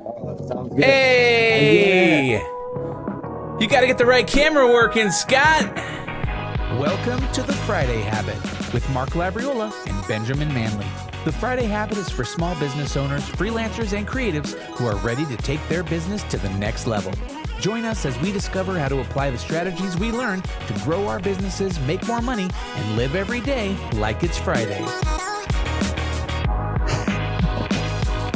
Sounds good. Hey! You got to get the right camera working, Scott. Welcome to the Friday Habit with Mark Labriola and Benjamin Manley. The Friday Habit is for small business owners, freelancers, and creatives who are ready to take their business to the next level. Join us as we discover how to apply the strategies we learn to grow our businesses, make more money, and live every day like it's Friday.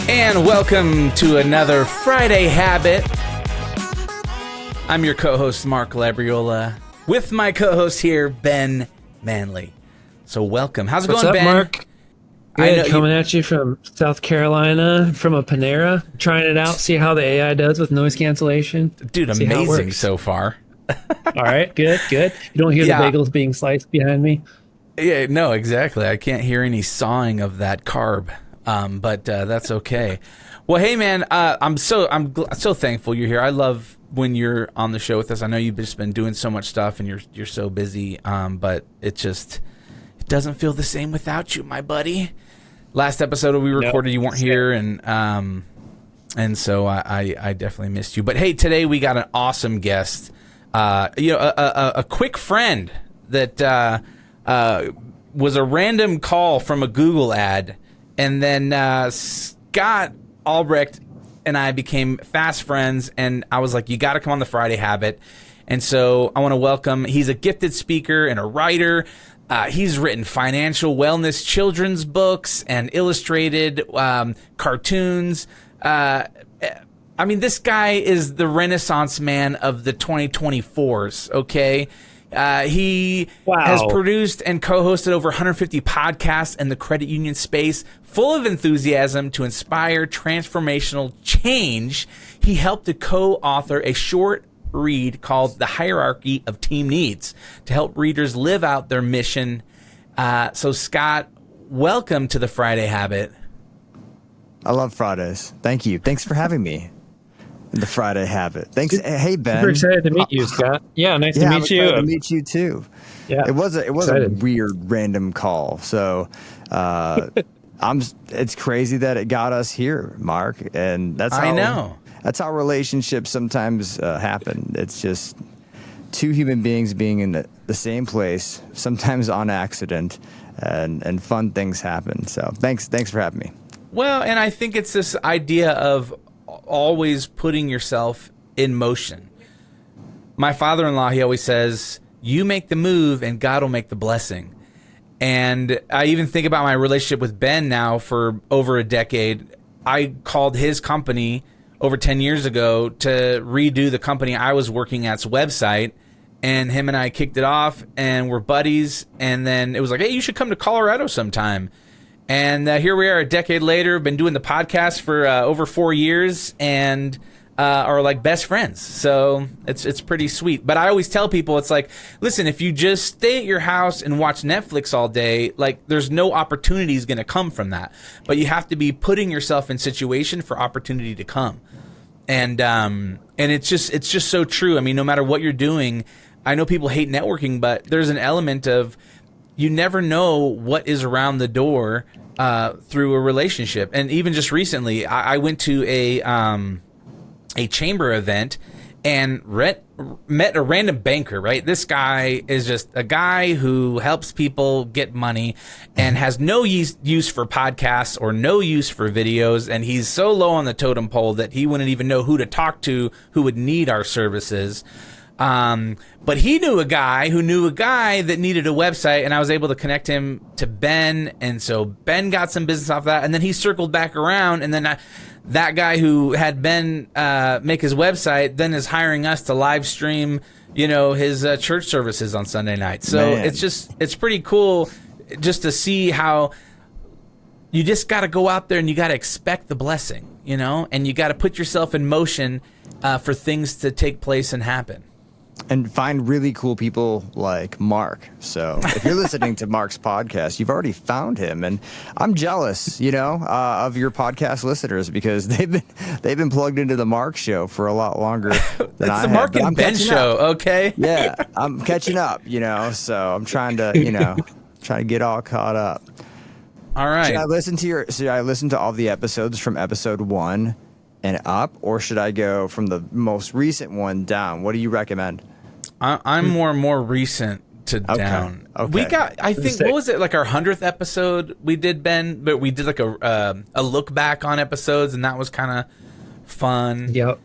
And welcome to another Friday Habit. I'm your co-host, Mark Labriola, with my co-host here, Ben Manley. So welcome. How's it What's going, up, Ben? Mark? Good, coming at you from South Carolina, from a Panera, trying it out, see how the AI does with noise cancellation. Dude, amazing so far. All right, good. You don't hear the bagels being sliced behind me? Yeah, no, exactly. I can't hear any sawing of that carb, but that's okay. Well, hey, man, I'm so thankful you're here. I love when you're on the show with us. I know you've just been doing so much stuff and you're so busy, but it doesn't feel the same without you, my buddy. Last episode we recorded, you weren't here, and so I definitely missed you. But hey, today we got an awesome guest, a quick friend that was a random call from a Google ad, and then Scott Albrecjt and I became fast friends, and I was like, you got to come on the Friday Habit. And so I want to welcome, he's a gifted speaker and a writer. He's written financial wellness children's books and illustrated cartoons. I mean, this guy is the Renaissance man of the 2024s, okay? He has produced and co-hosted over 150 podcasts in the credit union space, full of enthusiasm to inspire transformational change. He helped to co-author a short read called The Hierarchy of Team Needs to help readers live out their mission. So Scott, welcome to the Friday Habit. I love Fridays. Thank you. Thanks for having me. The Friday Habit. Thanks. Hey, Ben. Super excited to meet you, Scott. Yeah, nice to meet you. Excited to meet you too. Yeah, it was a weird random call. So it's crazy that it got us here, Mark. And that's how That's how relationships sometimes happen. It's just two human beings being in the same place, sometimes on accident, and fun things happen. So thanks for having me. Well, and I think it's this idea of always putting yourself in motion. My father-in-law, he always says, you make the move and God will make the blessing. And I even think about my relationship with Ben now for over a decade. I called his company over 10 years ago to redo the company I was working at's website, and him and I kicked it off, and we're buddies, and then it was like, hey, you should come to Colorado sometime. And here we are a decade later, been doing the podcast for over 4 years, and are like best friends. So it's pretty sweet. But I always tell people, it's like, listen, if you just stay at your house and watch Netflix all day, like there's no opportunities going to come from that. But you have to be putting yourself in situation for opportunity to come. And it's just so true. I mean, no matter what you're doing, I know people hate networking, but there's an element of you never know what is around the door through a relationship. And even just recently, I went to a chamber event and met a random banker, right? This guy is just a guy who helps people get money and has no use for podcasts or no use for videos. And he's so low on the totem pole that he wouldn't even know who to talk to who would need our services. But he knew a guy who knew a guy that needed a website, and I was able to connect him to Ben. And so Ben got some business off that, and then he circled back around, and then that guy who had Ben make his website then is hiring us to live stream, his church services on Sunday night. So man, it's pretty cool just to see how you just got to go out there and you got to expect the blessing, and you got to put yourself in motion for things to take place and happen. And find really cool people like Mark. So if you're listening to Mark's podcast, you've already found him. And I'm jealous, of your podcast listeners because they've been plugged into the Mark show for a lot longer than I have. It's the Mark and Ben show, okay? Yeah, I'm catching up, so I'm trying to get all caught up. All right. Should I listen to all the episodes from episode 1 and up, or should I go from the most recent one down? What do you recommend? I'm more recent to down. Okay. We got, I think, what was it, like our 100th episode we did, Ben? But we did like a look back on episodes, and that was kind of fun. Yep.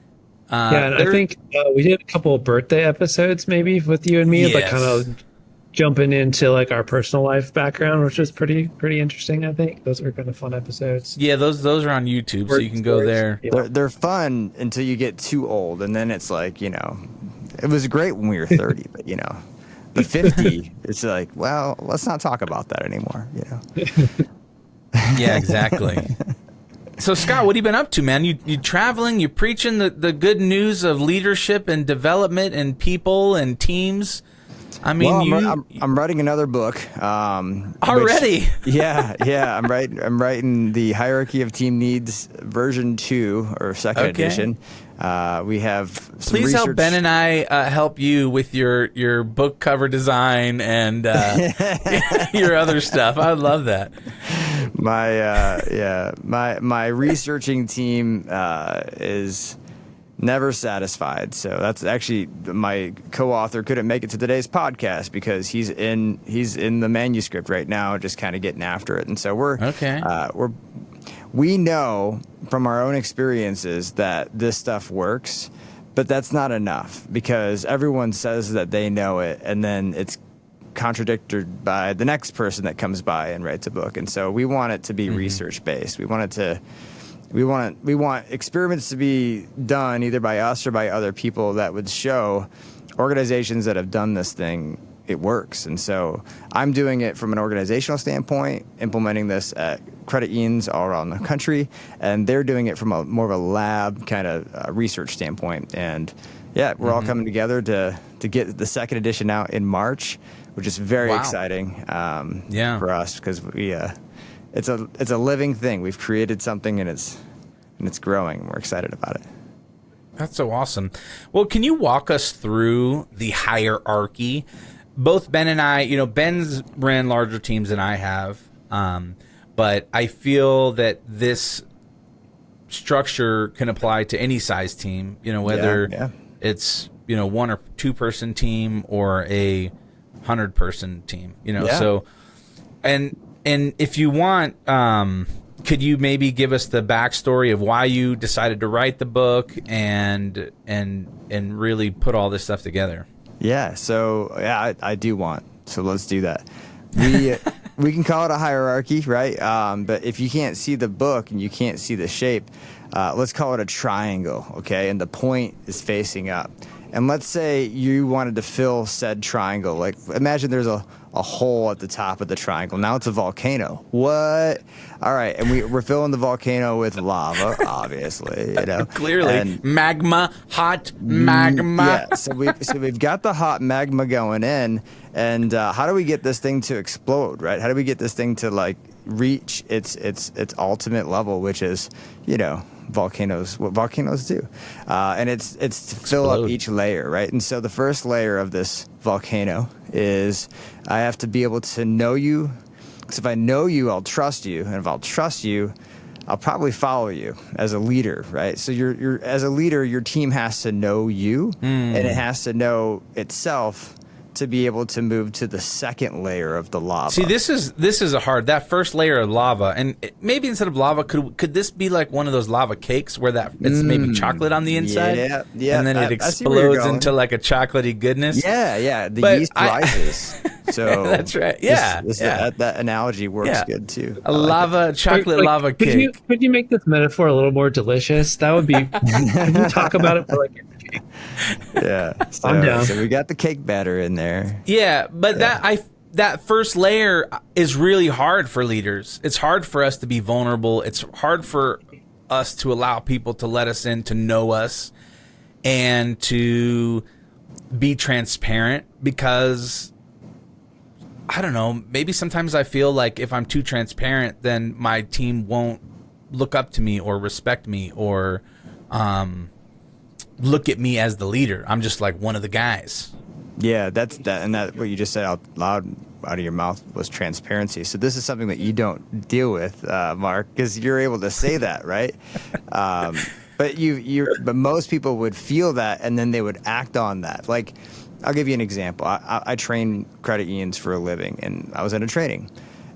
And I think we did a couple of birthday episodes maybe with you and me, yes. like kind of jumping into like our personal life background, which was pretty interesting. I think those were kind of fun episodes. Yeah, those are on YouTube, so you can go there. Yeah. They're fun until you get too old, and then it's like, you know, it was great when we were 30, but you know, the 50, it's like, well, let's not talk about that anymore. You know. Yeah, exactly. So Scott, what have you been up to, man? You traveling, you preaching the good news of leadership and development and people and teams. I mean, well, I'm writing another book. Already? Yeah. I'm writing the Hierarchy of Team Needs version 2 or second edition. We have some Please research. help Ben and I help you with your book cover design and your other stuff. I would love that. My researching team is never satisfied. So that's actually my co-author couldn't make it to today's podcast because he's in the manuscript right now, just kind of getting after it. And so we know from our own experiences that this stuff works, but that's not enough because everyone says that they know it, and then it's contradicted by the next person that comes by and writes a book. And so we want it to be research based. We want experiments to be done either by us or by other people that would show organizations that have done this thing, it works. And so I'm doing it from an organizational standpoint, implementing this at credit unions all around the country, and they're doing it from more of a lab kind of research standpoint. And yeah, we're all coming together to get the second edition out in March, which is very exciting for us because it's a living thing. We've created something and it's growing. We're excited about it. That's so awesome. Well, can you walk us through the hierarchy? Both Ben and I, Ben's ran larger teams than I have, but I feel that this structure can apply to any size team, whether it's, 1 or 2 person team or a 100 person team, so, and if you want, could you maybe give us the backstory of why you decided to write the book and really put all this stuff together? Yeah. So I do want. So let's do that. We can call it a hierarchy, right? But if you can't see the book and you can't see the shape, let's call it a triangle, okay? And the point is facing up. And let's say you wanted to fill said triangle. Like, imagine there's a hole at the top of the triangle. Now it's a volcano. What? All right. And we're filling the volcano with lava, obviously, Clearly. And magma, hot magma. Yeah. So we've got the hot magma going in. And how do we get this thing to explode, right? How do we get this thing to, reach its ultimate level, which is, volcanoes, what volcanoes do. And it's to fill up each layer, right? And so the first layer of this volcano is I have to be able to know you. Because if I know you, I'll trust you. And if I'll trust you, I'll probably follow you as a leader, right? So you're as a leader, your team has to know you and it has to know itself to be able to move to the second layer of the lava. See, this is that first layer of lava, and maybe instead of lava, could this be like one of those lava cakes where it's maybe chocolate on the inside? Yeah. And then it explodes into like a chocolatey goodness. Yeah. The yeast rises. So that's right. Yeah. That analogy works good too. Chocolate lava cake. Could you make this metaphor a little more delicious? That would be. Can you talk about it for Yeah. So, I'm down. So we got the cake batter in there. Yeah, but that first layer is really hard for leaders. It's hard for us to be vulnerable. It's hard for us to allow people to let us in, to know us, and to be transparent because I don't know, maybe sometimes I feel like if I'm too transparent, then my team won't look up to me or respect me or look at me as the leader. I'm just like one of the guys. Yeah, that's what you just said out loud out of your mouth was transparency. So this is something that you don't deal with, Mark, because you're able to say that, right? But most people would feel that, and then they would act on that. Like, I'll give you an example. I train credit unions for a living, and I was in a training,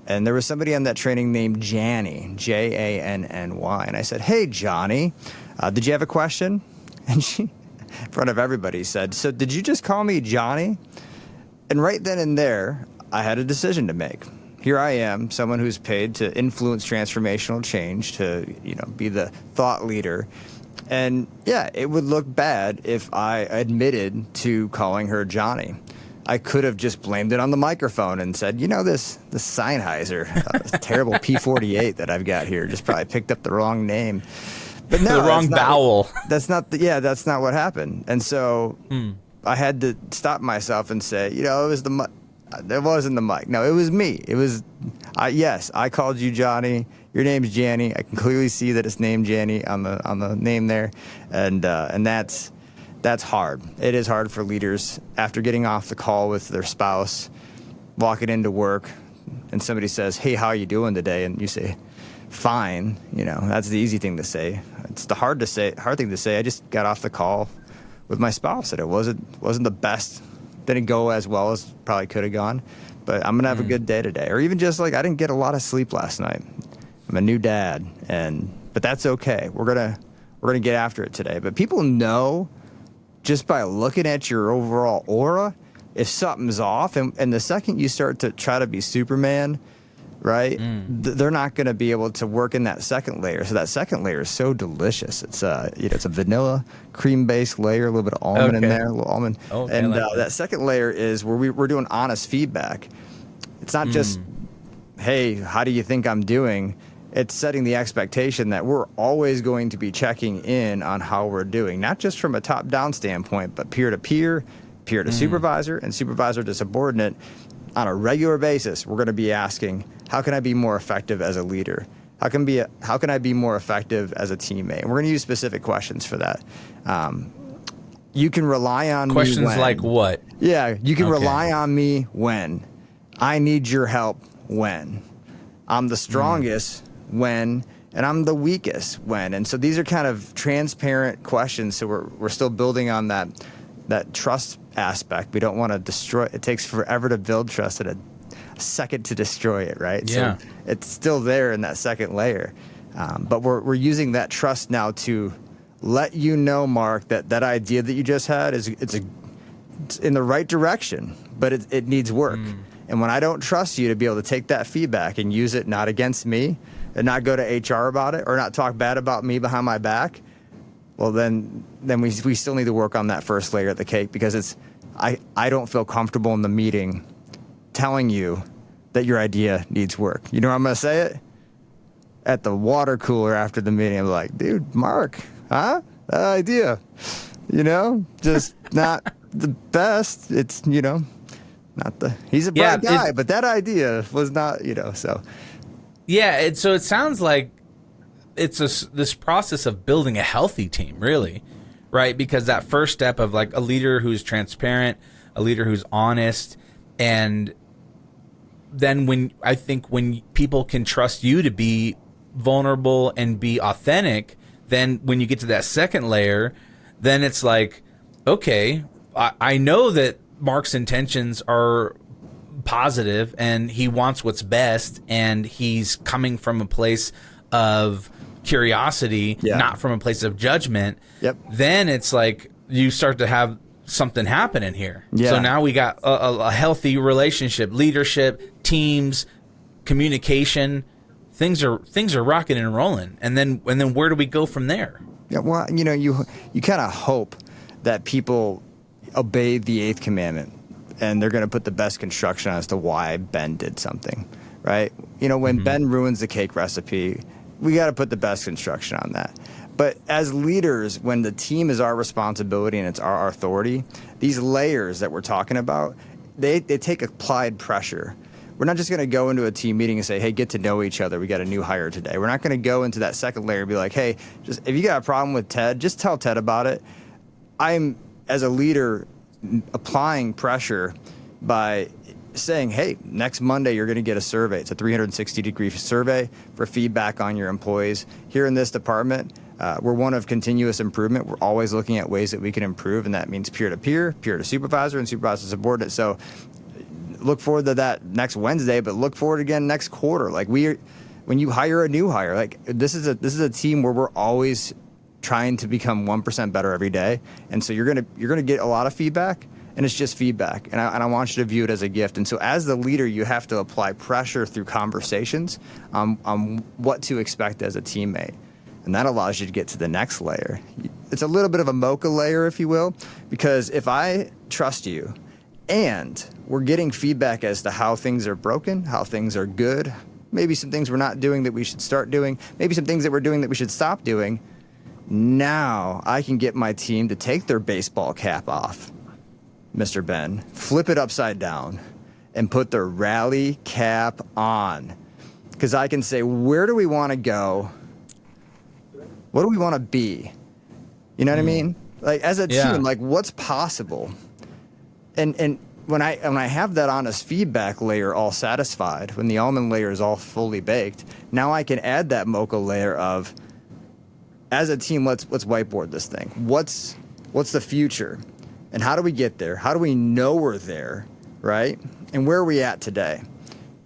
and there was somebody on that training named Janny, Janny, and I said, "Hey, Johnny, did you have a question?" And she, in front of everybody, said, "So did you just call me Johnny?" And right then and there, I had a decision to make. Here I am, someone who's paid to influence transformational change, to be the thought leader. And yeah, it would look bad if I admitted to calling her Johnny. I could have just blamed it on the microphone and said, this Sennheiser, terrible P48 that I've got here, just probably picked up the wrong name. But no, the wrong vowel. That's not what happened. And so I had to stop myself and say, it was it wasn't the mic. No, it was me. It was, yes, I called you Johnny. Your name's Janny. I can clearly see that it's named Janny on the name there, and that's hard. It is hard for leaders after getting off the call with their spouse, walking into work, and somebody says, "Hey, how are you doing today?" And you say, "Fine." That's the easy thing to say. It's the hard thing to say. I just got off the call with my spouse, and it wasn't the best. Didn't go as well as probably could have gone, but I'm gonna have a good day today. Or even just like I didn't get a lot of sleep last night. I'm a new dad, but that's okay. We're gonna get after it today. But people know just by looking at your overall aura if something's off, and the second you start to try to be Superman, right? They're not going to be able to work in that second layer. So that second layer is so delicious. It's it's a vanilla cream based layer, a little bit of almond in there, a little almond. Okay, and that second layer is where we're doing honest feedback. It's not just, "Hey, how do you think I'm doing?" It's setting the expectation that we're always going to be checking in on how we're doing, not just from a top-down standpoint, but peer-to-peer, peer to supervisor, and supervisor to subordinate. On a regular basis, we're going to be asking, how can I be more effective as a leader? How can I be more effective as a teammate? And we're going to use specific questions for that. You can rely on questions me when. Like what? Yeah, you can rely on me when. I need your help when. I'm the strongest when, and I'm the weakest when. And so these are kind of transparent questions. So we're still building on that trust aspect. We don't want to destroy. It takes forever to build trust and a second to destroy it, right? Yeah. So it's still there in that second layer. But we're using that trust now to let you know, Mark, that idea that you just had it's in the right direction, but it needs work. And when I don't trust you to be able to take that feedback and use it not against me, and not go to HR about it, or not talk bad about me behind my back, well, then we still need to work on that first layer of the cake, because I don't feel comfortable in the meeting telling you that your idea needs work. You know how I'm going to say it? At the water cooler after the meeting, I'm like, "Dude, Mark, huh? That idea, just not the best. It's, not he's a bright guy, but that idea was not, so." Yeah, so it sounds like it's this process of building a healthy team, really, right? Because that first step of like a leader who's transparent, a leader who's honest, and then when people can trust you to be vulnerable and be authentic, then when you get to that second layer, then it's like, okay, I know that Mark's intentions are positive and he wants what's best, and he's coming from a place of curiosity, not from a place of judgment. Then it's like you start to have something happening here. So now we got a healthy relationship, leadership, teams, communication. Things are rocking and rolling. And then where do we go from there? Yeah, well, you kind of hope that people obey the eighth commandment, and they're going to put the best construction as to why Ben did something, right? When Ben ruins the cake recipe, we got to put the best construction on that. But as leaders, when the team is our responsibility and it's our authority, these layers that we're talking about, they take applied pressure. We're not just going to go into a team meeting and say, "Hey, get to know each other. We got a new hire today." We're not going to go into that second layer and be like, "Hey, just if you got a problem with Ted, just tell Ted about it." I'm, as a leader, applying pressure by saying, "Hey, next Monday you're going to get a survey. It's a 360-degree survey for feedback on your employees here in this department. we're one of continuous improvement. We're always looking at ways that we can improve, and that means peer-to-peer, peer-to-supervisor, and supervisor-subordinate. So look forward to that next Wednesday, but look forward again next quarter. Like when you hire a new hire, like this is a team where we're always trying to become 1% better every day, and so you're gonna get a lot of feedback, and it's just feedback, and I want you to view it as a gift. And so as the leader, you have to apply pressure through conversations on what to expect as a teammate, and that allows you to get to the next layer. It's a little bit of a mocha layer, if you will, because if I trust you and we're getting feedback as to how things are broken, how things are good, maybe some things we're not doing that we should start doing, maybe some things that we're doing that we should stop doing, now I can get my team to take their baseball cap off, Mr. Ben, flip it upside down, and put their rally cap on. Because I can say, where do we want to go? What do we want to be? You know what I mean? Like, as a team, like, what's possible? And when I have that honest feedback layer all satisfied, when the almond layer is all fully baked, now I can add that mocha layer of, as a team, let's whiteboard this thing. What's the future? And how do we get there? How do we know we're there, right? And where are we at today?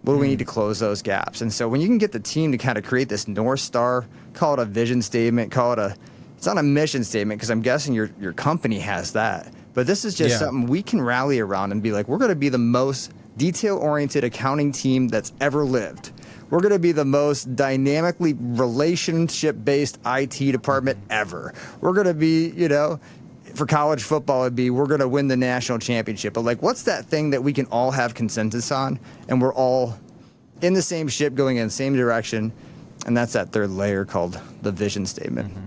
What do we need to close those gaps? And so when you can get the team to kind of create this North Star, call it a vision statement, it's not a mission statement, because I'm guessing your company has that. But this is just something we can rally around and be like, we're going to be the most detail-oriented accounting team that's ever lived. We're going to be the most dynamically relationship-based IT department ever. We're going to be, for college football, we're going to win the national championship. But like, what's that thing that we can all have consensus on, and we're all in the same ship going in the same direction? And that's that third layer called the vision statement. Mm-hmm.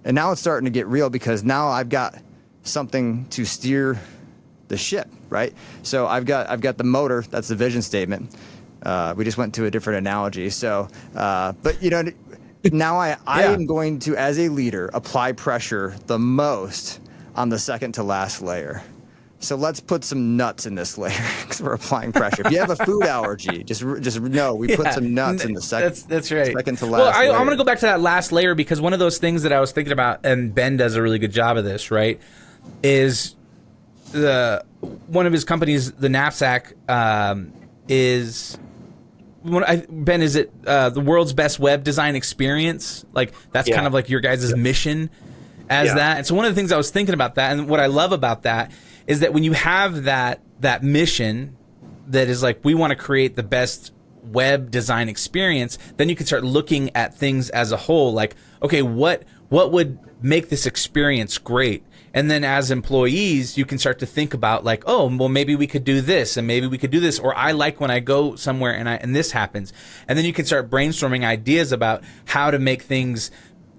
And now it's starting to get real, because now I've got something to steer the ship, right? So I've got the motor. That's the vision statement. We just went to a different analogy. So, but now I am going to, as a leader, apply pressure the most on the second to last layer. So let's put some nuts in this layer, because we're applying pressure. If you have a food allergy, just know we put some nuts in the second. That's right. Second to last. Well, I'm going to go back to that last layer, because one of those things that I was thinking about, and Ben does a really good job of this, right, is one of his companies, the Knapsack, is. Ben, is it the world's best web design experience? Like, that's kind of like your guys' mission as that. And so one of the things I was thinking about that, and what I love about that, is that when you have that mission that is like, we want to create the best web design experience, then you can start looking at things as a whole. Like, okay, what would make this experience great? And then as employees, you can start to think about like, oh, well, maybe we could do this, and maybe we could do this, or I like when I go somewhere and this happens. And then you can start brainstorming ideas about how to make things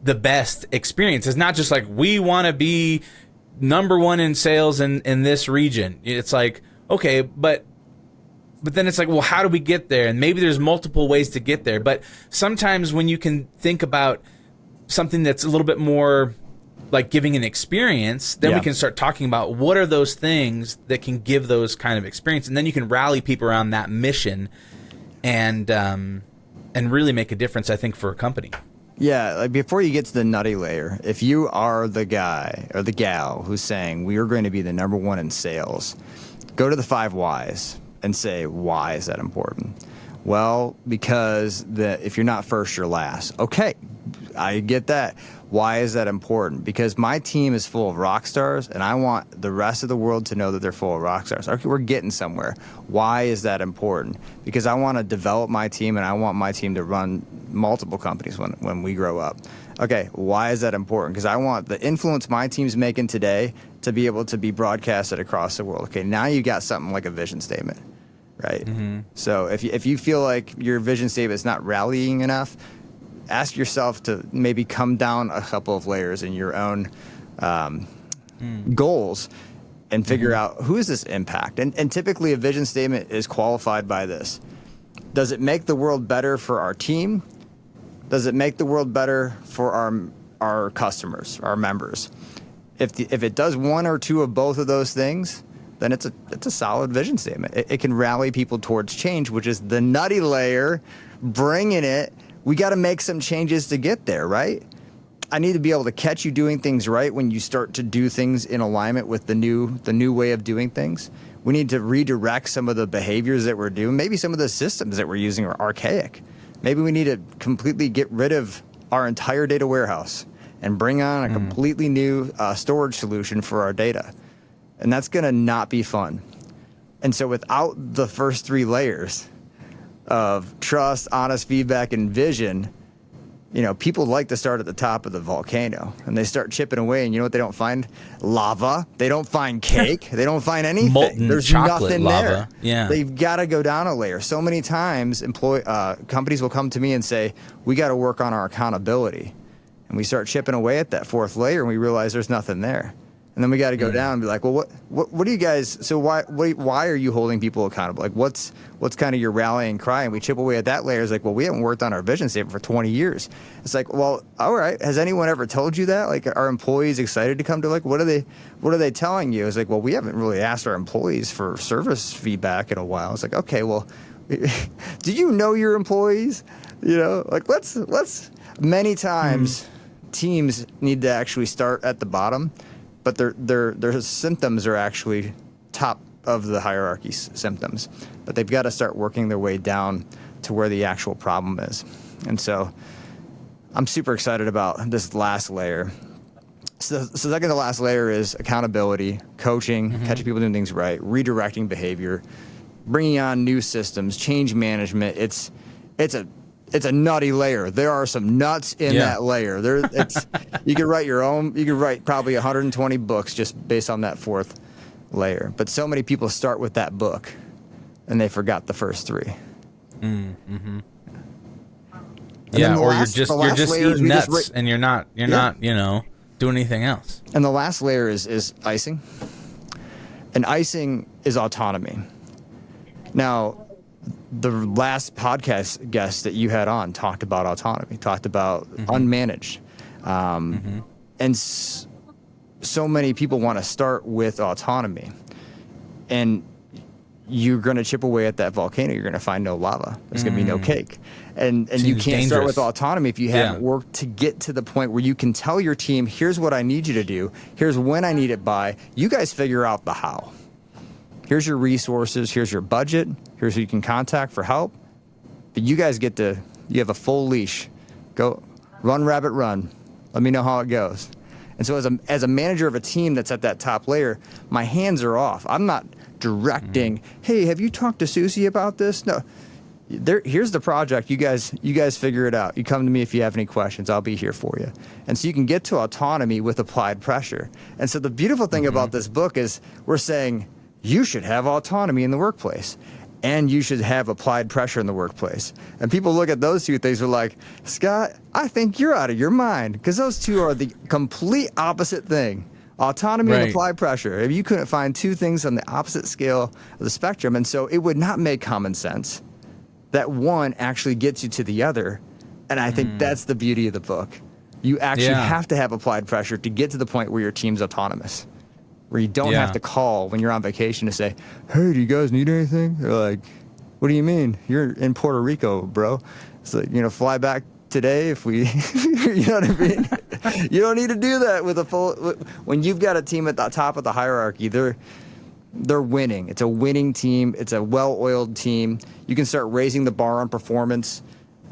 the best experience. It's not just like, we want to be number one in sales in this region. It's like, okay, but then it's like, well, how do we get there? And maybe there's multiple ways to get there. But sometimes when you can think about something that's a little bit more like giving an experience, then we can start talking about what are those things that can give those kind of experience, and then you can rally people around that mission, and really make a difference, I think, for a company. Yeah, like before you get to the nutty layer, if you are the guy or the gal who's saying we are going to be the number one in sales, go to the 5 whys and say, why is that important? Well, because if you're not first, you're last. Okay, I get that. Why is that important? Because my team is full of rock stars, and I want the rest of the world to know that they're full of rock stars. Okay, we're getting somewhere. Why is that important? Because I want to develop my team, and I want my team to run multiple companies when we grow up. Okay, why is that important? Because I want the influence my team's making today to be able to be broadcasted across the world. Okay, now you got something like a vision statement, right? Mm-hmm. So if you feel like your vision statement is not rallying enough, ask yourself to maybe come down a couple of layers in your own goals and figure out, who is this impact? And typically a vision statement is qualified by this. Does it make the world better for our team? Does it make the world better for our customers, our members? If it does one or two of both of those things, then it's a solid vision statement. It can rally people towards change, which is the nutty layer, bringing it we got to make some changes to get there, right? I need to be able to catch you doing things right when you start to do things in alignment with the new way of doing things. We need to redirect some of the behaviors that we're doing. Maybe some of the systems that we're using are archaic. Maybe we need to completely get rid of our entire data warehouse and bring on a completely new storage solution for our data. And that's going to not be fun. And so without the first 3 layers of trust, honest feedback, and vision, people like to start at the top of the volcano, and they start chipping away, and you know what they don't find? Lava. They don't find cake. They don't find anything. Molten There's chocolate nothing lava. there. Yeah. They've got to go down a layer. So many times companies will come to me and say, we got to work on our accountability. And we start chipping away at that 4th layer, and we realize there's nothing there. And then we got to go down and be like, well, what do you guys? So why are you holding people accountable? Like, what's kind of your rallying cry? And we chip away at that layer. It's like, well, we haven't worked on our vision statement for 20 years. It's like, well, all right. Has anyone ever told you that? Like, are employees excited to come to? Like, what are they telling you? It's like, well, we haven't really asked our employees for service feedback in a while. It's like, okay, well, do you know your employees? Like let's many times teams need to actually start at the bottom. But their symptoms are actually top of the hierarchy symptoms. But they've got to start working their way down to where the actual problem is. And so I'm super excited about this last layer. So second to last layer is accountability, coaching, catching people doing things right, redirecting behavior, bringing on new systems, change management. It's a nutty layer. There are some nuts in that layer. You could write your own. You could write probably 120 books just based on that 4th layer. But so many people start with that book, and they forgot the first 3. Mm-hmm. Yeah, or you're just eating nuts, and you're not doing anything else. And the last layer is icing, and icing is autonomy. Now, the last podcast guest that you had on talked about autonomy, talked about unmanaged. And so many people want to start with autonomy. And you're going to chip away at that volcano. You're going to find no lava. There's going to be no cake. And you can't start with autonomy if you haven't worked to get to the point where you can tell your team, here's what I need you to do. Here's when I need it by. You guys figure out the how. Here's your resources. Here's your budget. Here's who you can contact for help. But you guys you have a full leash. Go run, rabbit, run. Let me know how it goes. And so as a manager of a team that's at that top layer, my hands are off. I'm not directing, hey, have you talked to Susie about this? No. Here's the project. You guys figure it out. You come to me if you have any questions. I'll be here for you. And so you can get to autonomy with applied pressure. And so the beautiful thing about this book is we're saying, you should have autonomy in the workplace, and you should have applied pressure in the workplace. And people look at those 2 things and are like, Scott, I think you're out of your mind, because those 2 are the complete opposite thing. Autonomy and applied pressure. If you couldn't find 2 things on the opposite scale of the spectrum, and so it would not make common sense that one actually gets you to the other. And I think that's the beauty of the book. You actually have to have applied pressure to get to the point where your team's autonomous, where you don't have to call when you're on vacation to say, hey, do you guys need anything? They're like, what do you mean? You're in Puerto Rico, bro. It's like, fly back today if we, you know what I mean? You don't need to do that with when you've got a team at the top of the hierarchy, they're winning. It's a winning team. It's a well-oiled team. You can start raising the bar on performance.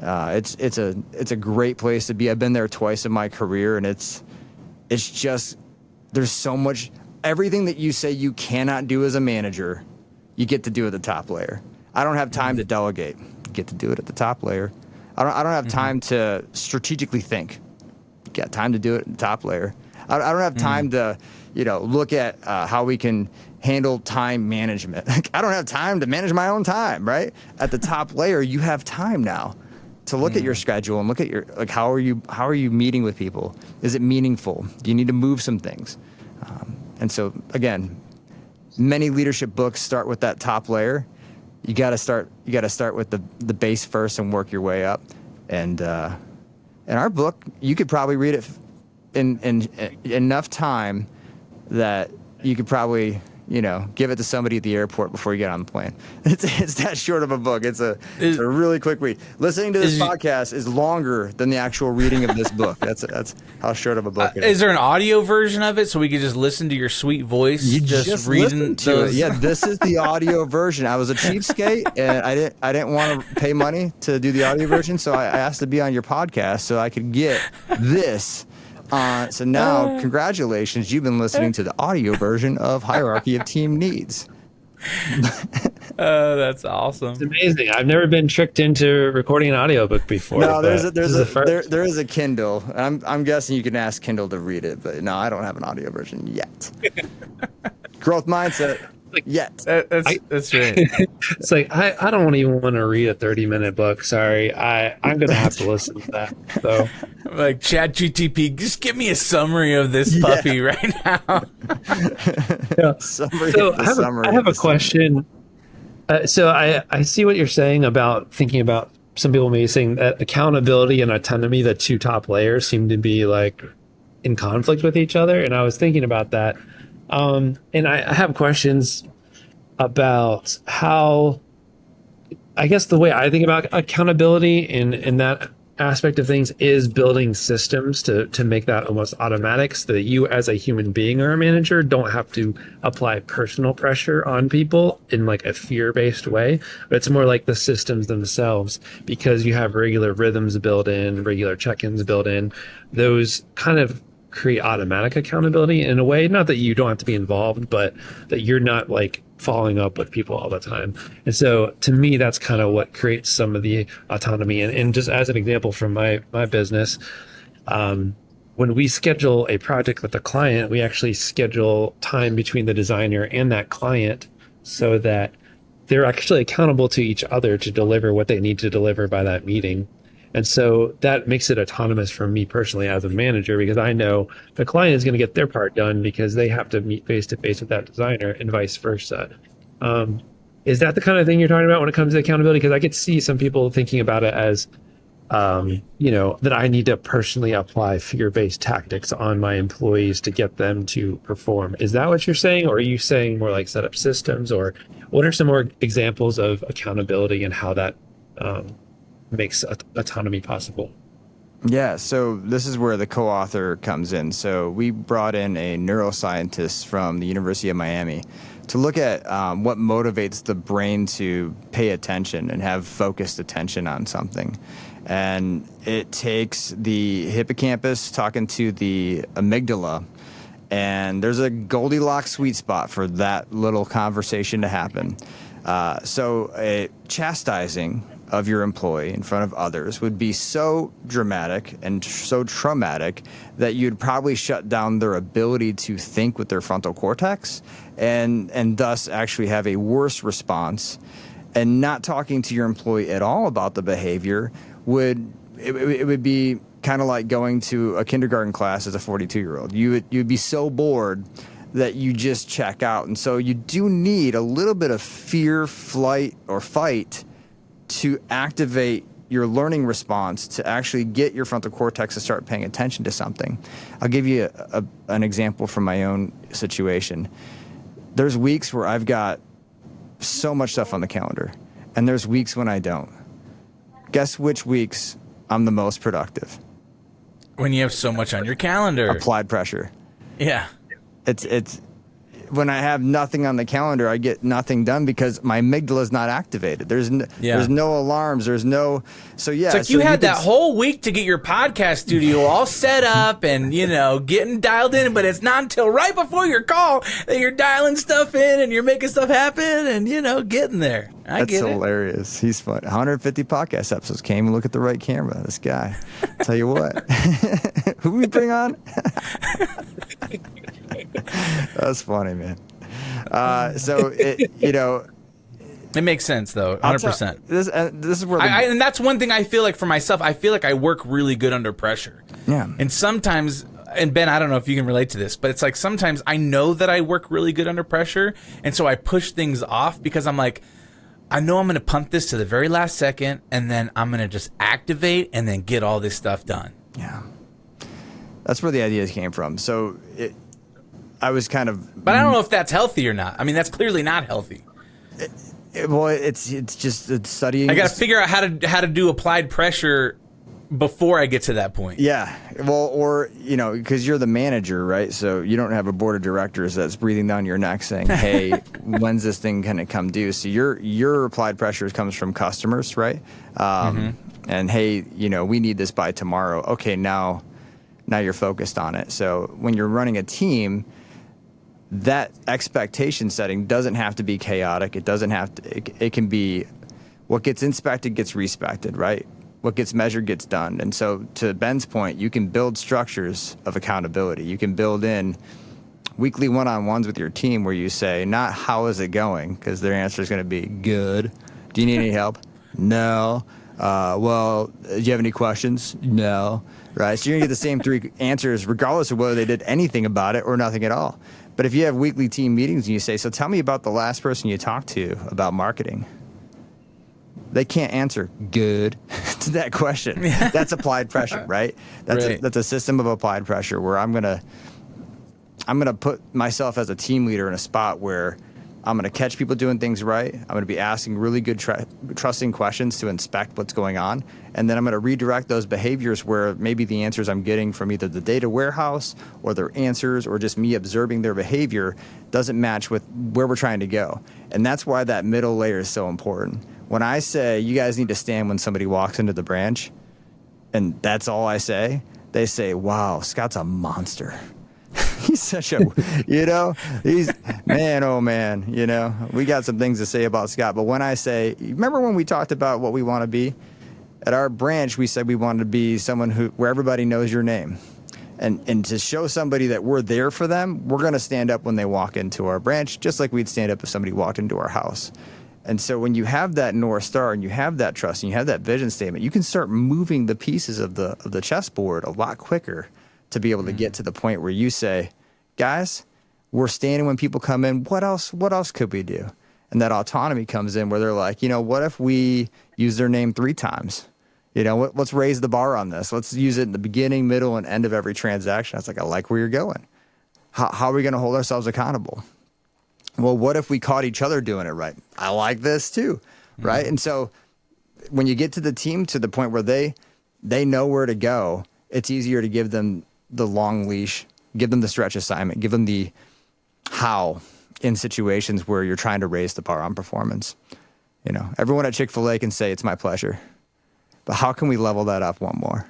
It's a great place to be. I've been there twice in my career, and it's just, there's so much. Everything that you say you cannot do as a manager, you get to do at the top layer. I don't have time to delegate. You get to do it at the top layer. I don't have time to strategically think. You got time to do it at the top layer. I don't have time to, look at how we can handle time management. I don't have time to manage my own time, right? At the top layer, you have time now to look at your schedule and look at your, how are you meeting with people? Is it meaningful? Do you need to move some things? And so, again, many leadership books start with that top layer. You got to start with the base first and work your way up. And in our book, you could probably read it in enough time that you could probably give it to somebody at the airport before you get on the plane. It's that short of a book. It's a really quick read. Listening to this podcast is longer than the actual reading of this book. That's how short of a book it is. Is there an audio version of it so we could just listen to your sweet voice? You just reading to it. Yeah, this is the audio version. I was a cheapskate, and I didn't want to pay money to do the audio version, so I asked to be on your podcast so I could get this. So now, congratulations, you've been listening to the audio version of Hierarchy of Team Needs. That's awesome. It's amazing. I've never been tricked into recording an audiobook before. No, there is a Kindle. I'm guessing you can ask Kindle to read it, but no, I don't have an audio version yet. Growth mindset. Yet. That's right. It's like I don't even want to read a 30-minute book. Sorry, I'm gonna have to listen to that. So, like ChatGPT, just give me a summary of this puppy right now. Yeah. I have a question. So I see what you're saying about thinking about some people maybe saying that accountability and autonomy, the two top layers, seem to be like in conflict with each other, and I was thinking about that. And I have questions about how, I guess the way I think about accountability in that aspect of things is building systems to make that almost automatic so that you as a human being or a manager don't have to apply personal pressure on people in like a fear-based way, but it's more like the systems themselves, because you have regular rhythms built in, regular check-ins built in, those kind of create automatic accountability in a way, not that you don't have to be involved, but that you're not like following up with people all the time. And so to me, that's kind of what creates some of the autonomy. And just as an example from my business, when we schedule a project with a client, we actually schedule time between the designer and that client so that they're actually accountable to each other to deliver what they need to deliver by that meeting. And so that makes it autonomous for me personally as a manager, because I know the client is going to get their part done because they have to meet face to face with that designer and vice versa. Is that the kind of thing you're talking about when it comes to accountability? Because I could see some people thinking about it as, that I need to personally apply fear-based tactics on my employees to get them to perform. Is that what you're saying? Or are you saying more like set up systems? Or what are some more examples of accountability and how that makes autonomy possible? Yeah, so this is where the co-author comes in. So we brought in a neuroscientist from the University of Miami to look at what motivates the brain to pay attention and have focused attention on something. And it takes the hippocampus talking to the amygdala, and there's a Goldilocks sweet spot for that little conversation to happen. So a chastising of your employee in front of others would be so dramatic and so traumatic that you'd probably shut down their ability to think with their frontal cortex and thus actually have a worse response. And not talking to your employee at all about the behavior would be kind of like going to a kindergarten class as a 42-year-old. You'd be so bored that you just check out. And so you do need a little bit of fear, flight, or fight to activate your learning response to actually get your frontal cortex to start paying attention to something. I'll give you an example from my own situation. There's weeks where I've got so much stuff on the calendar, and there's weeks when I don't. Guess which weeks I'm the most productive? When you have so much on your calendar. Applied pressure. Yeah. It's when I have nothing on the calendar, I get nothing done because my amygdala is not activated. There's no alarms. There's no. So yeah. It's like you had that whole week to get your podcast studio all set up and getting dialed in, but it's not until right before your call that you're dialing stuff in and you're making stuff happen and getting there. That's hilarious. He's fun. 150 podcast episodes. Can't even look at the right camera. This guy. Tell you what. Who we bring on? That's funny, man. It makes sense though, 100%. This is where and that's one thing I feel like for myself. I feel like I work really good under pressure. Yeah. And sometimes, and Ben, I don't know if you can relate to this, but it's like sometimes I know that I work really good under pressure, and so I push things off because I'm like, I know I'm going to punt this to the very last second, and then I'm going to just activate and then get all this stuff done. Yeah. That's where the ideas came from. So I was kind of... But I don't know if that's healthy or not. I mean, that's clearly not healthy. It's just studying. I got to figure out how to do applied pressure before I get to that point. Yeah. Well, or, because you're the manager, right? So you don't have a board of directors that's breathing down your neck saying, hey, when's this thing going to come due? So your applied pressure comes from customers, right? And hey, we need this by tomorrow. Okay, now you're focused on it. So when you're running a team, that expectation setting doesn't have to be chaotic. It doesn't have to, it can be what gets inspected gets respected, right? What gets measured gets done. And so to Ben's point, you can build structures of accountability. You can build in weekly one-on-ones with your team where you say, not how is it going? Because their answer is going to be good. Do you need any help? No. Well, do you have any questions? No. Right? So you're going to get the same three answers regardless of whether they did anything about it or nothing at all. But if you have weekly team meetings and you say, so tell me about the last person you talked to about marketing. They can't answer good to that question. That's applied pressure, right? That's a system of applied pressure where I'm gonna put myself as a team leader in a spot where I'm gonna catch people doing things right. I'm gonna be asking really good trusting questions to inspect what's going on, and then I'm gonna redirect those behaviors where maybe the answers I'm getting from either the data warehouse or their answers or just me observing their behavior doesn't match with where we're trying to go. And that's why that middle layer is so important. When I say you guys need to stand when somebody walks into the branch, and that's all I say, they say, wow, Scott's a monster. He's such a, he's, man, oh man, we got some things to say about Scott. But when I say, remember when we talked about what we want to be? At our branch, we said we wanted to be someone where everybody knows your name. And to show somebody that we're there for them, we're going to stand up when they walk into our branch, just like we'd stand up if somebody walked into our house. And so when you have that North Star and you have that trust and you have that vision statement, you can start moving the pieces of the chessboard a lot quicker to be able to get to the point where you say, guys, we're standing when people come in. What else could we do? And that autonomy comes in where they're like, what if we use their name 3 times? Let's raise the bar on this. Let's use it in the beginning, middle, and end of every transaction. I was like, I like where you're going. How are we going to hold ourselves accountable? Well, what if we caught each other doing it right? I like this too, right? Mm-hmm. And so when you get to the team to the point where they know where to go, it's easier to give them the long leash, give them the stretch assignment, give them the how in situations where you're trying to raise the bar on performance. Everyone at Chick-fil-A can say, it's my pleasure. But how can we level that up one more?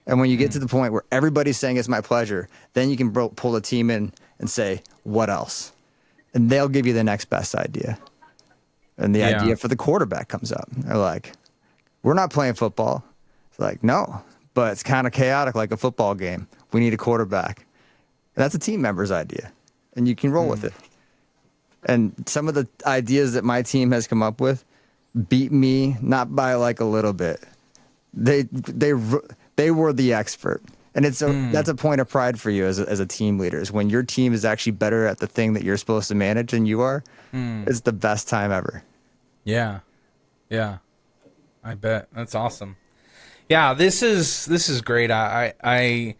And when you get to the point where everybody's saying it's my pleasure, then you can pull the team in and say, what else? And they'll give you the next best idea. And the idea for the quarterback comes up. They're like, we're not playing football. It's like, no, but it's kind of chaotic like a football game. We need a quarterback. And that's a team member's idea. And you can roll with it. And some of the ideas that my team has come up with beat me, not by like a little bit. They were the expert. And that's a point of pride for you as a team leader, is when your team is actually better at the thing that you're supposed to manage than you are. It's the best time ever. Yeah. I bet. That's awesome. Yeah, this is great. I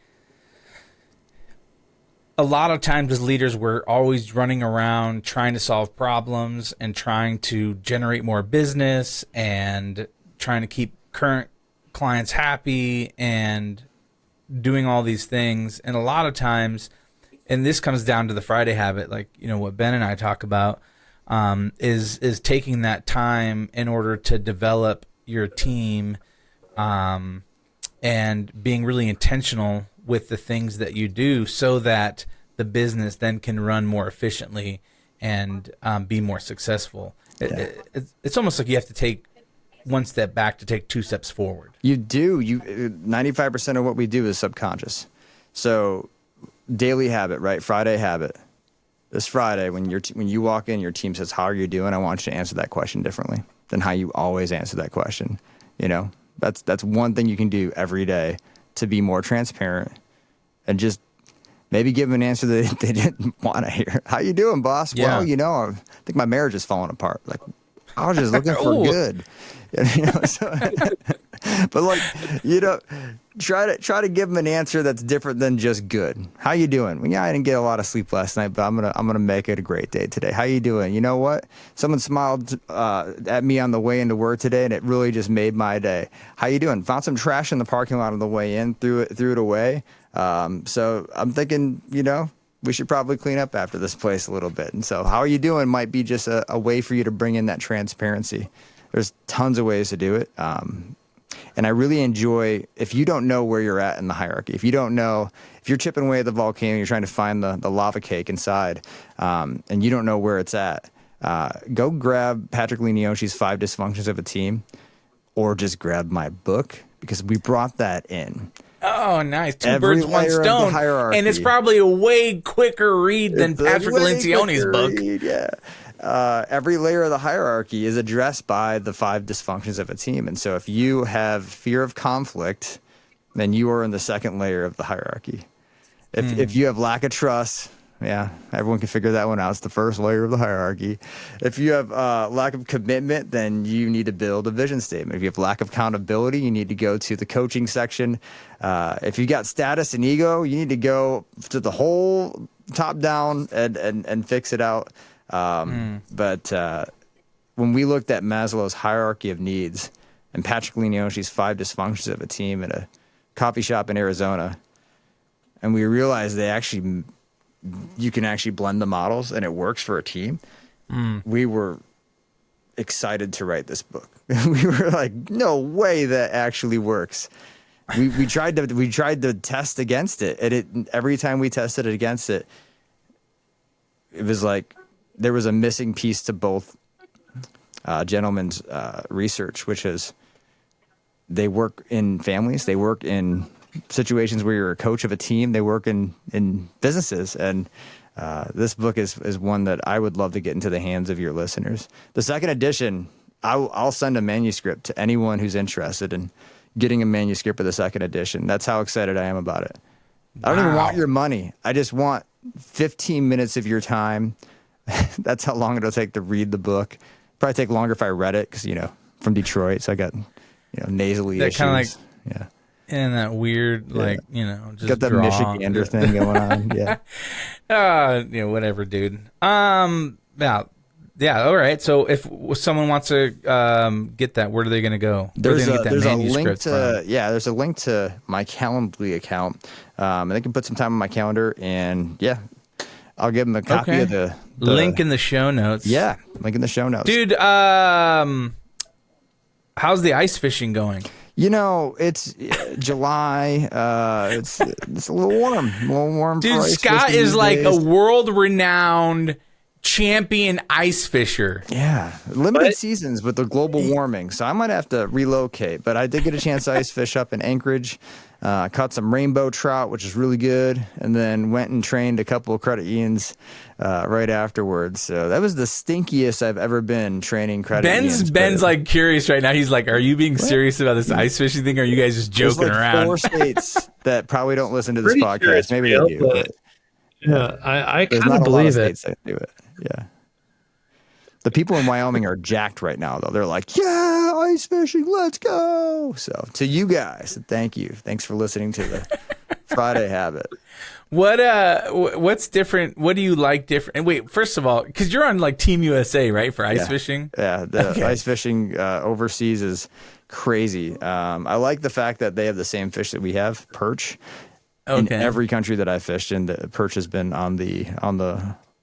a lot of times as leaders, we're always running around trying to solve problems and trying to generate more business and trying to keep current clients happy and doing all these things. And a lot of times, and this comes down to the Friday habit, like, what Ben and I talk about, is taking that time in order to develop your team, and being really intentional with the things that you do so that the business then can run more efficiently and be more successful. Yeah. It's almost like you have to take one step back to take 2 steps forward. You do. 95% of what we do is subconscious. So daily habit, right? Friday habit. This Friday, when you walk in, your team says, how are you doing? I want you to answer that question differently than how you always answer that question. That's one thing you can do every day to be more transparent and just maybe give them an answer that they didn't want to hear. How you doing, boss? Yeah. Well, I think my marriage is falling apart. Like, I was just looking for good. But like, try to give them an answer that's different than just good. How you doing? Well, yeah, I didn't get a lot of sleep last night, but I'm gonna make it a great day today. How you doing? You know what? Someone smiled at me on the way into work today, and it really just made my day. How you doing? Found some trash in the parking lot on the way in, threw it away. So I'm thinking, we should probably clean up after this place a little bit. And so how are you doing might be just a way for you to bring in that transparency. There's tons of ways to do it. And I really enjoy, if you don't know where you're at in the hierarchy, if you're chipping away at the volcano, you're trying to find the lava cake inside, and you don't know where it's at, go grab Patrick Lencioni's 5 Dysfunctions of a Team, or just grab my book, because we brought that in. Oh, nice. Two birds, one stone. And it's probably a way quicker read than Patrick Lencioni's book. Yeah. Every layer of the hierarchy is addressed by the 5 dysfunctions of a team. And so if you have fear of conflict, then you are in the second layer of the hierarchy. If you have lack of trust, yeah, everyone can figure that one out. It's the first layer of the hierarchy. If you have lack of commitment, then you need to build a vision statement. If you have lack of accountability, you need to go to the coaching section. If you got status and ego, you need to go to the whole top down and fix it out. But when we looked at Maslow's hierarchy of needs and Patrick Lencioni's 5 dysfunctions of a team at a coffee shop in Arizona, and we realized you can actually blend the models and it works for a team. We were excited to write this book. We were like, no way that actually works. We tried to test against it, and every time we tested it against it, it was like there was a missing piece to both gentlemen's research, which is they work in families, they work in situations where you're a coach of a team, they work in businesses, and this book is one that I would love to get into the hands of your listeners. The second edition, I'll send a manuscript to anyone who's interested in getting a manuscript of the second edition. That's how excited I am about it. Wow. I don't even want your money. I just want 15 minutes of your time. That's how long it'll take to read the book. Probably take longer if I read it because, from Detroit, so I got, nasally that issues. Kind of like, yeah. And that weird, just got the Michigander thing going on. Yeah. Whatever, dude. Yeah. All right. So if someone wants to get that, where are they going to go? There's a link to my Calendly account, and they can put some time on my calendar, and I'll give them a copy of the link in the show notes. Yeah, link in the show notes, dude. How's the ice fishing going? It's July. It's a little warm. Dude, Scott is like a world-renowned champion ice fisher. Yeah, limited seasons with the global warming, so I might have to relocate. But I did get a chance to ice fish up in Anchorage. Caught some rainbow trout, which is really good, and then went and trained a couple of credit unions right afterwards. So that was the stinkiest I've ever been training credit unions. Ben's like curious right now. He's like, "Are you being serious about this ice fishing thing? Or are you guys just joking around?" 4 states that probably don't listen to this podcast. Maybe they do. But yeah, I kind of believe it. States that do it. Yeah. The people in Wyoming are jacked right now, though. They're like, yeah, ice fishing, let's go. So to you guys, thank you. Thanks for listening to the Friday Habit. What's different? What do you like different? And wait, first of all, because you're on like Team USA, right, for ice fishing? Yeah, ice fishing overseas is crazy. I like the fact that they have the same fish that we have, perch. In every country that I fished in, the perch has been on the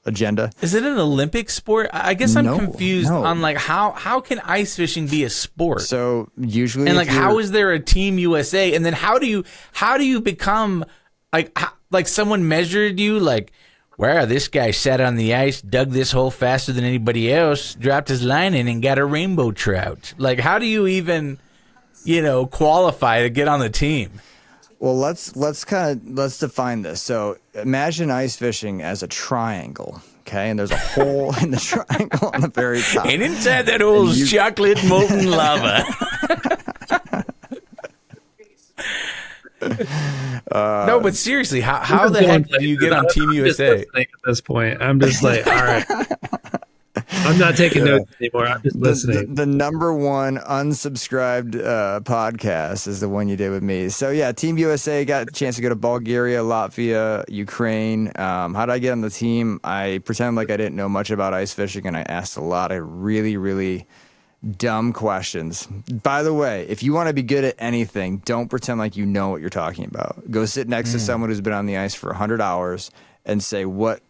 agenda. Is it an Olympic sport? I guess I'm confused on like how can ice fishing be a sport? So usually, and like how is there a Team USA? And then how do you become like someone measured you like, wow, this guy sat on the ice, dug this hole faster than anybody else, dropped his line in and got a rainbow trout. Like how do you even qualify to get on the team? Well, let's define this. So imagine ice fishing as a triangle, okay? And there's a hole in the triangle on the very top. And inside that hole is chocolate molten lava. No, but seriously, how the heck do you get on Team USA? At this point, I'm just like, all right. I'm not taking notes anymore. I'm just listening. The number one unsubscribed podcast is the one you did with me. So yeah, Team USA got a chance to go to Bulgaria, Latvia, Ukraine. How did I get on the team? I pretended like I didn't know much about ice fishing, and I asked a lot of really, really dumb questions. By the way, if you want to be good at anything, don't pretend like you know what you're talking about. Go sit next to someone who's been on the ice for 100 hours and say, what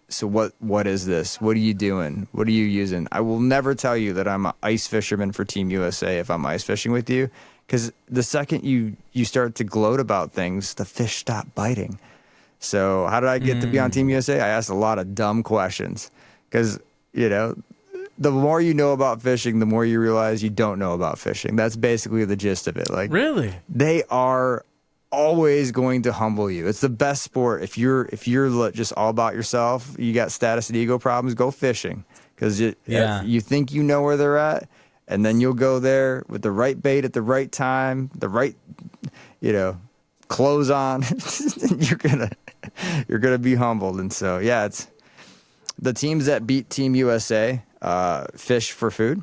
is this? What are you doing? What are you using? I will never tell you that I'm an ice fisherman for Team USA if I'm ice fishing with you, because the second you start to gloat about things, the fish stop biting. So how did I get to be on Team USA? I asked a lot of dumb questions, because, the more you know about fishing, the more you realize you don't know about fishing. That's basically the gist of it. Like, really? They are always going to humble you. It's the best sport. If you're just all about yourself, you got status and ego problems, go fishing, because you think you know where they're at, and then you'll go there with the right bait at the right time, the right clothes on. you're gonna be humbled. And so it's the teams that beat Team USA fish for food.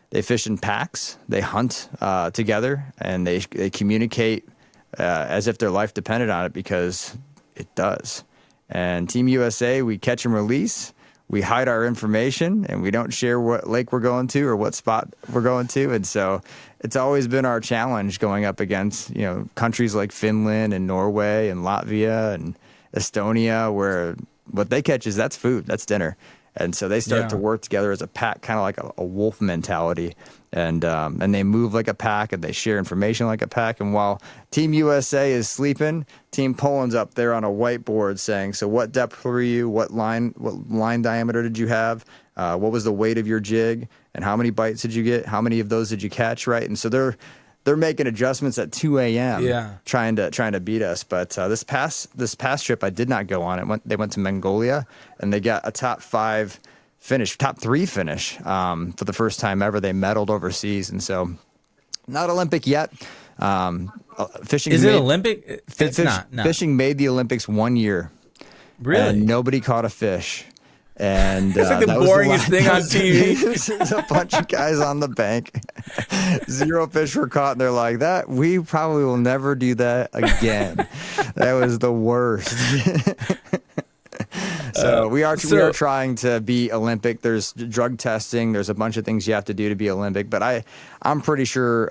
They fish in packs. They hunt together, and they communicate as if their life depended on it, because it does. And Team USA, we catch and release. We hide our information, and we don't share what lake we're going to or what spot we're going to. And so it's always been our challenge going up against, countries like Finland and Norway and Latvia and Estonia, where what they catch that's food, that's dinner. And so they start to work together as a pack, kind of like a wolf mentality. And they move like a pack, and they share information like a pack. And while Team USA is sleeping, Team Poland's up there on a whiteboard saying, so what depth were you? What line diameter did you have? What was the weight of your jig? And how many bites did you get? How many of those did you catch, right? And so they're making adjustments at 2 a.m. trying to beat us. But this past trip I did not go on. They went to Mongolia, and they got a top 3 finish for the first time ever. They medaled overseas, and so not Olympic yet. Fishing is it Olympic? It's not. No. Fishing made the Olympics 1 year. Really? And nobody caught a fish. And it's like the boringest thing on TV. There's a bunch of guys on the bank. 0 fish were caught, and they're like, "That we probably will never do that again." That was the worst. So we are trying to be Olympic. There's drug testing. There's a bunch of things you have to do to be Olympic. But I'm pretty sure.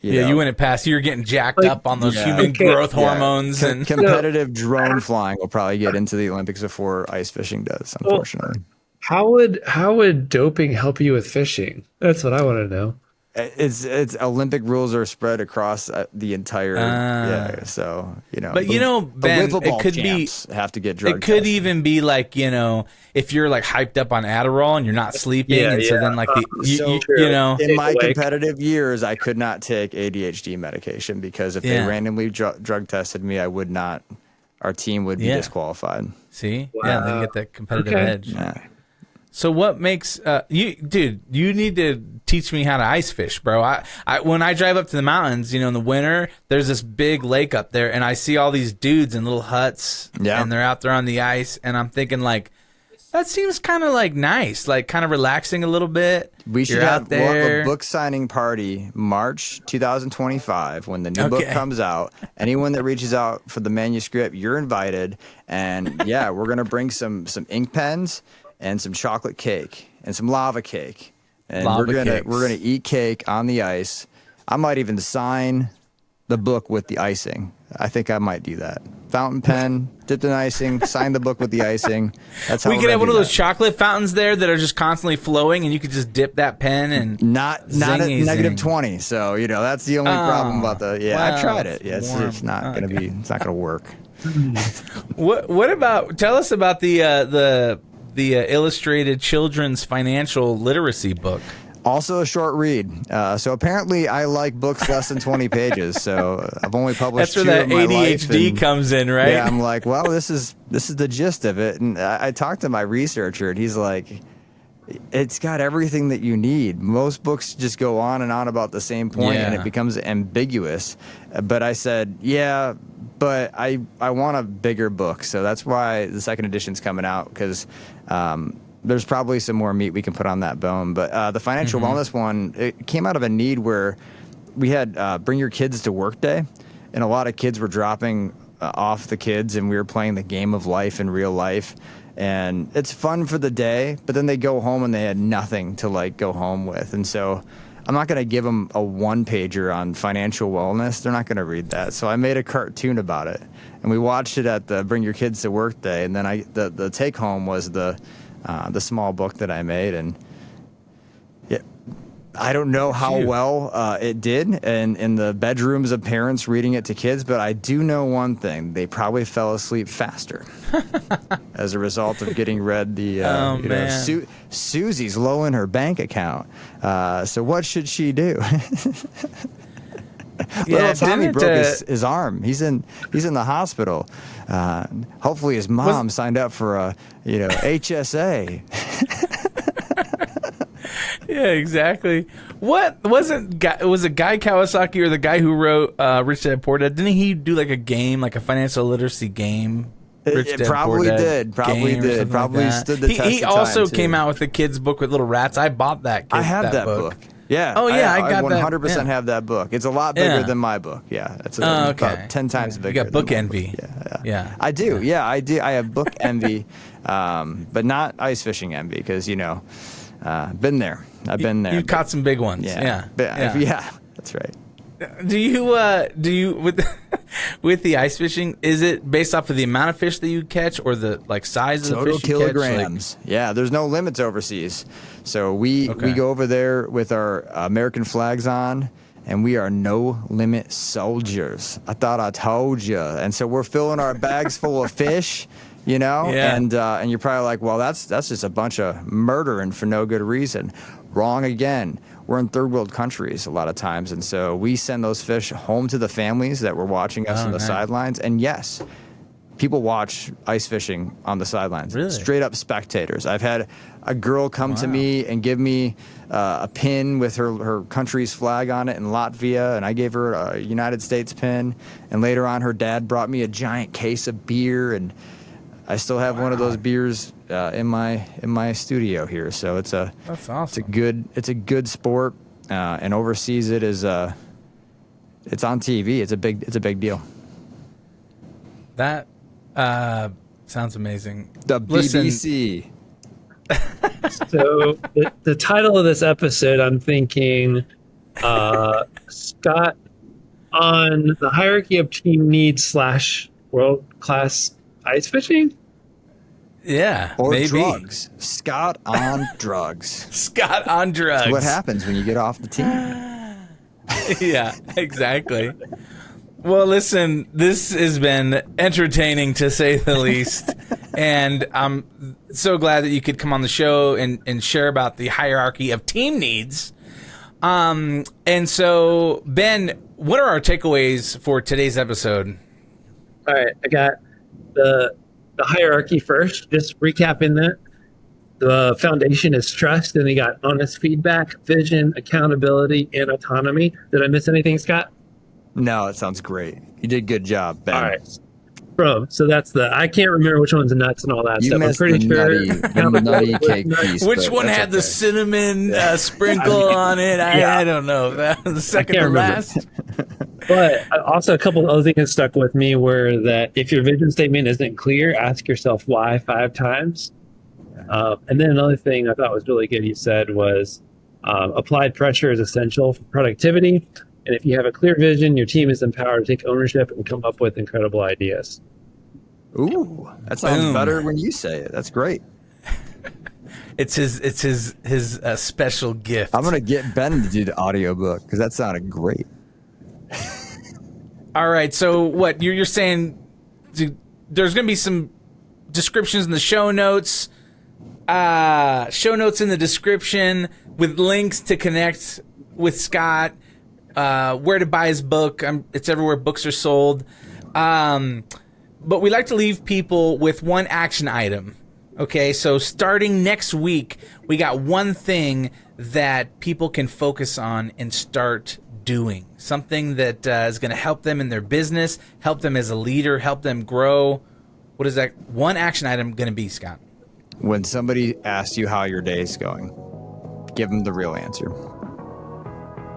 You wouldn't pass. You're getting jacked up on those human growth hormones and competitive drone flying will probably get into the Olympics before ice fishing does. Unfortunately, how would doping help you with fishing? That's what I want to know. It's Olympic rules are spread across the entire so but Ben, it could be have to get drug it could tested. even be like if you're like hyped up on Adderall and you're not sleeping so then like in my competitive years I could not take ADHD medication, because if they randomly drug tested me, our team would be disqualified. See they get that competitive edge. So what makes you need to teach me how to ice fish, bro. I when I drive up to the mountains, in the winter, there's this big lake up there, and I see all these dudes in little huts, and they're out there on the ice, and I'm thinking like, that seems kind of like nice, like kind of relaxing a little bit. We should have a book signing party March 2025 when the new book comes out. Anyone that reaches out for the manuscript, you're invited, and we're gonna bring some ink pens and some chocolate cake and some lava cake, and we're gonna eat cake on the ice. I might even sign the book with the icing. I think I might do that. Fountain pen, dipped in icing, sign the book with the icing. That's how we could have one of those chocolate fountains there that are just constantly flowing, and you could just dip that pen and not at negative 20. So that's the only problem about I tried it. It's not gonna work. What about? Tell us about the illustrated children's financial literacy book. Also a short read. So apparently I like books less than 20 pages. So I've only published 2 That's in where my life. that ADHD comes in, right? Yeah, I'm like, well, this is the gist of it. And I talked to my researcher, and he's like, it's got everything that you need. Most books just go on and on about the same point, and it becomes ambiguous. But I said, but I want a bigger book. So that's why the second edition's coming out, because there's probably some more meat we can put on that bone. But the financial wellness one, it came out of a need where we had Bring Your Kids to Work Day, and a lot of kids were dropping off the kids, and we were playing the game of life in real life. And it's fun for the day, but then they go home and they had nothing to like go home with. And so I'm not going to give them a 1-pager on financial wellness. They're not going to read that. So I made a cartoon about it, and we watched it at the Bring Your Kids to Work Day. And then the take home was the small book that I made. And I don't know how well it did in the bedrooms of parents reading it to kids, but I do know one thing. They probably fell asleep faster as a result of getting read the, Susie's low in her bank account. So what should she do? Little Tommy broke his arm. He's in the hospital. Hopefully his mom signed up for a HSA. Yeah, exactly. What was it Guy Kawasaki or the guy who wrote Rich Dad Poor Dad? Didn't he do like a game, like a financial literacy game? It probably did. Probably stood the test of time. He also came out with a kid's book with little rats. I bought that. I have that book. Yeah. Oh yeah, I got 100% have that book. It's a lot bigger than my book. Yeah, it's about 10 times bigger. You got book envy. Yeah. I do. Yeah, I do. I have book envy, but not ice fishing envy because been there. I've been there. You caught some big ones. Yeah, that's right. Do you with the ice fishing? Is it based off of the amount of fish that you catch, or the size of the fish you kilograms? Catch? Yeah, there's no limits overseas, so we go over there with our American flags on, and we are no limit soldiers. I thought I told you. And so we're filling our bags full of fish. And you're probably like, well, that's just a bunch of murdering for no good reason. Wrong again. We're in third world countries a lot of times, and so we send those fish home to the families that were watching us on the sidelines. And yes, people watch ice fishing on the sidelines. Really? Straight up spectators. I've had a girl come to me and give me a pin with her country's flag on it in Latvia, and I gave her a United States pin. And later on, her dad brought me a giant case of beer, and I still have one of those beers in my studio here. So that's awesome. It's a good sport, and overseas it's on TV. It's a big deal. That sounds amazing. The BBC. So the title of this episode, I'm thinking, Scott, on the hierarchy of team needs / world class ice fishing. Yeah, or maybe. Drugs. Scott on drugs. Scott on drugs. So what happens when you get off the team? Yeah, exactly. Well, listen, this has been entertaining to say the least. And I'm so glad that you could come on the show and share about the hierarchy of team needs. And so, Ben, what are our takeaways for today's episode? All right, I got the hierarchy first, just recapping that. The foundation is trust, and you got honest feedback, vision, accountability, and autonomy. Did I miss anything, Scott? No, it sounds great. You did a good job, Ben. All right. So that's I can't remember which one's nuts and all that stuff. I'm pretty sure. The nutty cake piece. Which one had the cinnamon sprinkle on it? I don't know. That was the second to last. But also a couple of other things that stuck with me were that if your vision statement isn't clear, ask yourself why 5 times. And then another thing I thought was really good you said was applied pressure is essential for productivity. And if you have a clear vision, your team is empowered to take ownership and come up with incredible ideas. Ooh, that sounds better when you say it. That's great. It's his special gift. I'm gonna get Ben to do the audiobook because that sounded great. All right, so what you're saying? There's gonna be some descriptions in the show notes. Show notes in the description with links to connect with Scott. Where to buy his book. It's everywhere books are sold. But we like to leave people with one action item. Okay, so starting next week, we got one thing that people can focus on and start doing. Something that is going to help them in their business, help them as a leader, help them grow. What is that one action item going to be, Scott? When somebody asks you how your day is going, give them the real answer.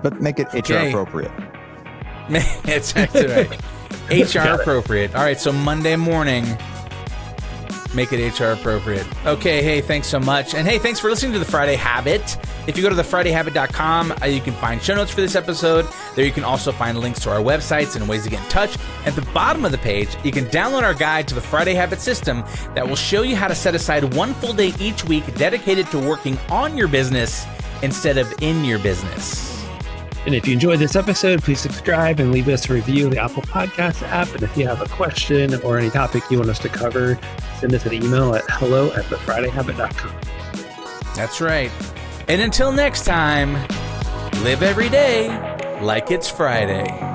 But make it HR appropriate. That's right. HR appropriate. All right, so Monday morning, make it HR appropriate. Okay, hey, thanks so much. And hey, thanks for listening to The Friday Habit. If you go to thefridayhabit.com, you can find show notes for this episode. There you can also find links to our websites and ways to get in touch. At the bottom of the page, you can download our guide to the Friday Habit system that will show you how to set aside one full day each week dedicated to working on your business instead of in your business. And if you enjoyed this episode, please subscribe and leave us a review in the Apple Podcast app. And if you have a question or any topic you want us to cover, send us an email at hello@thefridayhabit.com. That's right. And until next time, live every day like it's Friday.